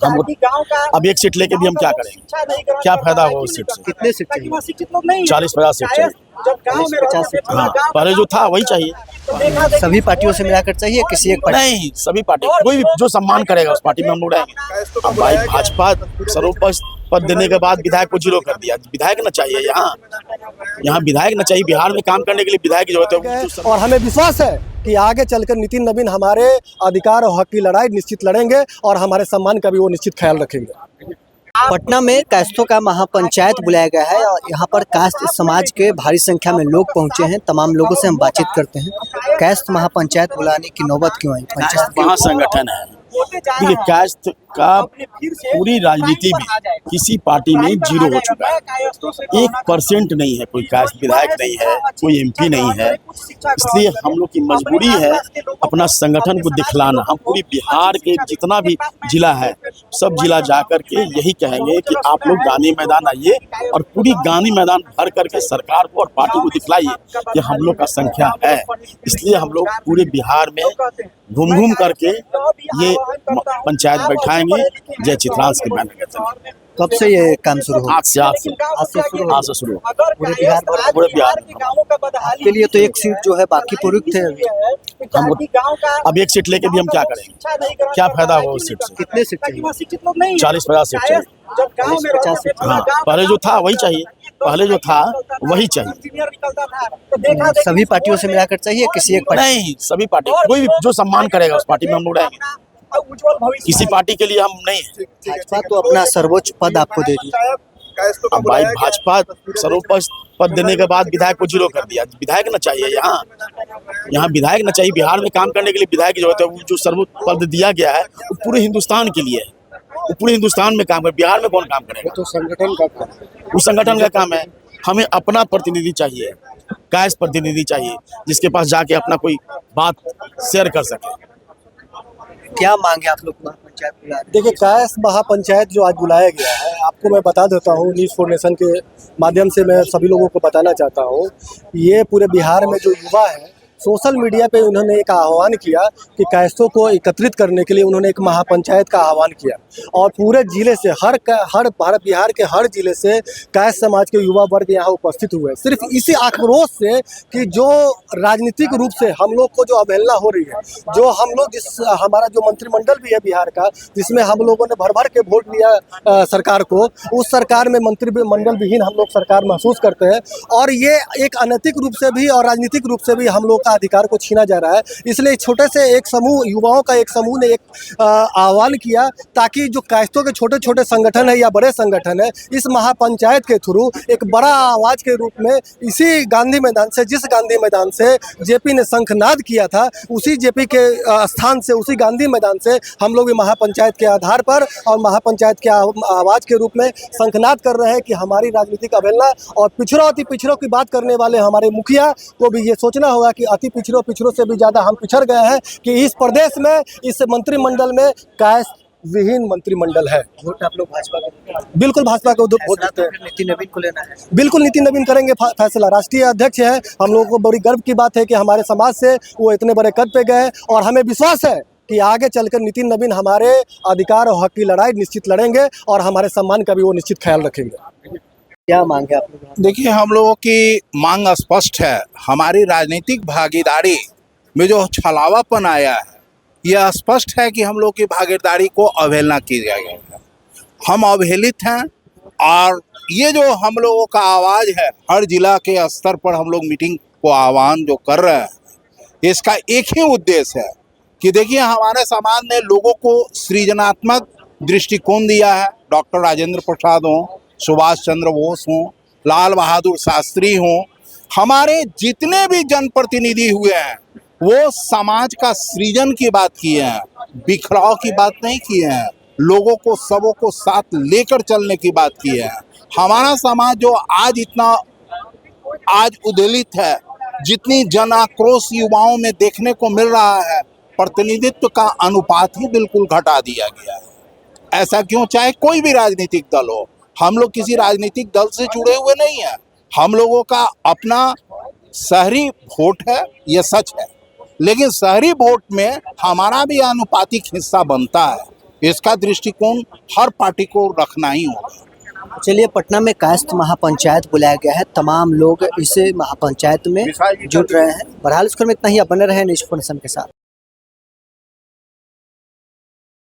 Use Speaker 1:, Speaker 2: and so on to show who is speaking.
Speaker 1: हम अब एक सीट लेके भी हम क्या करेंगे, क्या फायदा होगा उस सीट से?
Speaker 2: कितने सीट चाहिए?
Speaker 1: 40-50 सीट चाहिए।
Speaker 2: 40-50 सीट
Speaker 1: हाँ, पहले जो था वही चाहिए।
Speaker 2: सभी पार्टियों से मिलाकर चाहिए, किसी एक पार्टी?
Speaker 1: नहीं, सभी पार्टी, कोई भी जो सम्मान करेगा उस पार्टी में हम लोग रहेंगे। अब भाई भाजपा सर्वोच्च पद देने के बाद विधायक को जीरो कर दिया। विधायक न चाहिए यहाँ विधायक न चाहिए। बिहार में काम करने के लिए विधायक की जरूरत है।
Speaker 3: और हमें विश्वास है कि आगे चलकर नितिन नवीन हमारे अधिकार और हक की लड़ाई निश्चित लड़ेंगे और हमारे सम्मान का भी वो निश्चित ख्याल रखेंगे।
Speaker 2: पटना में कायस्थों का महापंचायत बुलाया गया है और यहाँ पर कायस्थ समाज के भारी संख्या में लोग पहुँचे हैं। तमाम लोगों से हम बातचीत करते हैं। कायस्थ महापंचायत बुलाने की नौबत क्यों आई? पंचायत
Speaker 1: महासंगठन है। देखिए, कायस्थ का पूरी राजनीति में किसी पार्टी में जीरो हो चुका है। 1% नहीं है, कोई कायस्थ विधायक नहीं है, कोई एमपी नहीं है। इसलिए हम लोग की मजबूरी है अपना संगठन को दिखलाना। हम पूरी बिहार के जितना भी जिला है, सब जिला जाकर के यही कहेंगे कि आप लोग गांधी मैदान आइए और पूरी गांधी मैदान भर करके सरकार को और पार्टी को दिखलाइए कि हम लोग का संख्या है। इसलिए हम लोग पूरे बिहार में घूम घूम करके ये पंचायत बैठाएंगे जय चित्रांश के बैनर के तले।
Speaker 2: कब से ये काम शुरू हो?
Speaker 1: आज से शुरू
Speaker 2: पूरे बिहार में। के लिए तो एक सीट जो है बाकी पूरी थे।
Speaker 1: हम अब एक सीट लेके भी हम क्या करेंगे, क्या फायदा होगा उस सीट से?
Speaker 2: कितने सीट चाहिए?
Speaker 1: 40-50 सीट चाहिए।
Speaker 2: 40-50 सीट
Speaker 1: हाँ, पहले जो था वही चाहिए। पहले जो था वही चाहिए।
Speaker 2: सभी पार्टियों से मिलाकर चाहिए, किसी एक पार्टी?
Speaker 1: नहीं, सभी पार्टी, कोई भी जो सम्मान करेगा उस पार्टी में हम लोग रहेंगे। किसी पार्टी के लिए हम नहीं है।
Speaker 2: भाजपा तो अपना सर्वोच्च पद आपको दे दिया।
Speaker 1: अब भाई भाजपा सर्वोच्च पद देने के बाद विधायक को जीरो कर दिया। विधायक न चाहिए यहाँ विधायक न चाहिए। बिहार में काम करने के लिए विधायक की जरूरत है। वो जो सर्वोच्च पद दिया गया है वो पूरे हिंदुस्तान के लिए है। वो पूरे हिंदुस्तान में काम करे, बिहार में कौन काम करेगा?
Speaker 3: तो संगठन का काम है।
Speaker 1: वो संगठन का काम है। हमें अपना प्रतिनिधि चाहिए, कायस्थ प्रतिनिधि चाहिए, जिसके पास जाके अपना कोई बात शेयर कर सके।
Speaker 2: क्या मांगे आप लोग महापंचायत बुला?
Speaker 3: देखिए, कायस्थ महापंचायत जो आज बुलाया गया है, आपको मैं बता देता हूँ, न्यूज़ 4 नेशन के माध्यम से मैं सभी लोगों को बताना चाहता हूँ। ये पूरे बिहार में जो युवा है, सोशल मीडिया पे उन्होंने एक आह्वान किया कि कायस्थों को एकत्रित करने के लिए उन्होंने एक महापंचायत का आह्वान किया और पूरे जिले से हर भारत बिहार के हर जिले से कायस्थ समाज के युवा वर्ग यहाँ उपस्थित हुए। सिर्फ इसी आक्रोश से कि जो राजनीतिक रूप से हम लोग को जो अवहेलना हो रही है, जो हम लोग हमारा जो मंत्रिमंडल भी है बिहार का, जिसमें हम लोगों ने भर भर के वोट दिया सरकार को, उस सरकार में मंत्रिमंडल विहीन हम लोग सरकार महसूस करते हैं और ये एक अनैतिक रूप से भी और राजनीतिक रूप से भी हम लोग अधिकार को छीना जा रहा है। इसलिए छोटे से एक समूह, युवाओं का एक समूह ने एक आह्वान किया ताकि जो कायस्थों के छोटे छोटे संगठन है या बड़े संगठन है, इस महापंचायत के थ्रू एक बड़ा आवाज के रूप में इसी गांधी मैदान से, जिस गांधी मैदान से जेपी ने शंखनाद किया था, उसी जेपी के स्थान से, उसी गांधी मैदान से हम लोग महापंचायत के आधार पर और महापंचायत के आवाज के रूप में शंखनाद कर रहे हैं कि हमारी राजनीतिक अवहेलना और पिछड़ों अति पिछड़ों की बात करने वाले हमारे मुखिया को भी ये सोचना होगा कि अति पिछड़ों से भी ज़्यादा हम पिछड़ गए हैं कि इस प्रदेश में, इस मंत्रिमंडल में कायस्थ विहीन मंत्रिमंडल है।
Speaker 2: वोट आप लोग भाजपा को?
Speaker 3: बिल्कुल भाजपा को वोट देते हैं।
Speaker 2: नितिन नवीन को लेना है?
Speaker 3: बिल्कुल नितिन नवीन करेंगे फैसला। राष्ट्रीय अध्यक्ष है, हम लोगों को बड़ी गर्व की बात है कि हमारे समाज से वो इतने बड़े कद पे गए और हमें विश्वास है कि आगे चलकर नितिन नवीन हमारे अधिकार और हक की लड़ाई निश्चित लड़ेंगे और हमारे सम्मान का भी वो निश्चित ख्याल रखेंगे।
Speaker 2: क्या मांगे आप लोग?
Speaker 4: देखिए, हम लोगों की मांग स्पष्ट है। हमारी राजनीतिक भागीदारी में जो छलावापन आया है, यह स्पष्ट है कि हम लोग की भागीदारी को अवहेलना की गई है। हम अवहेलित हैं और ये जो हम लोगों का आवाज़ है, हर जिला के स्तर पर हम लोग मीटिंग को आह्वान जो कर रहे हैं, इसका एक ही उद्देश्य है कि देखिए, हमारे समाज ने लोगों को सृजनात्मक दृष्टिकोण दिया है। डॉक्टर राजेंद्र प्रसाद हों, सुभाष चंद्र बोस हों, लाल बहादुर शास्त्री हों, हमारे जितने भी जनप्रतिनिधि हुए हैं वो समाज का सृजन की बात किए हैं, बिखराव की बात नहीं किए हैं, लोगों को सबों को साथ लेकर चलने की बात की है। हमारा समाज जो आज इतना उद्वेलित है, जितनी जन आक्रोश युवाओं में देखने को मिल रहा है, प्रतिनिधित्व का अनुपात ही बिल्कुल घटा दिया गया है। ऐसा क्यों? चाहे कोई भी राजनीतिक दल हो, हम लोग किसी राजनीतिक दल से जुड़े हुए नहीं हैं। हम लोगों का अपना शहरी वोट है, ये सच है, लेकिन शहरी वोट में हमारा भी आनुपातिक हिस्सा बनता है। इसका दृष्टिकोण हर पार्टी को रखना ही होगा।
Speaker 2: चलिए, पटना में कायस्थ महापंचायत बुलाया गया है, तमाम लोग इस महापंचायत में जुट रहे हैं। बहरहाल इस क्रम में इतना ही, आप बने रहे न्यूज़ 4 नेशन के साथ।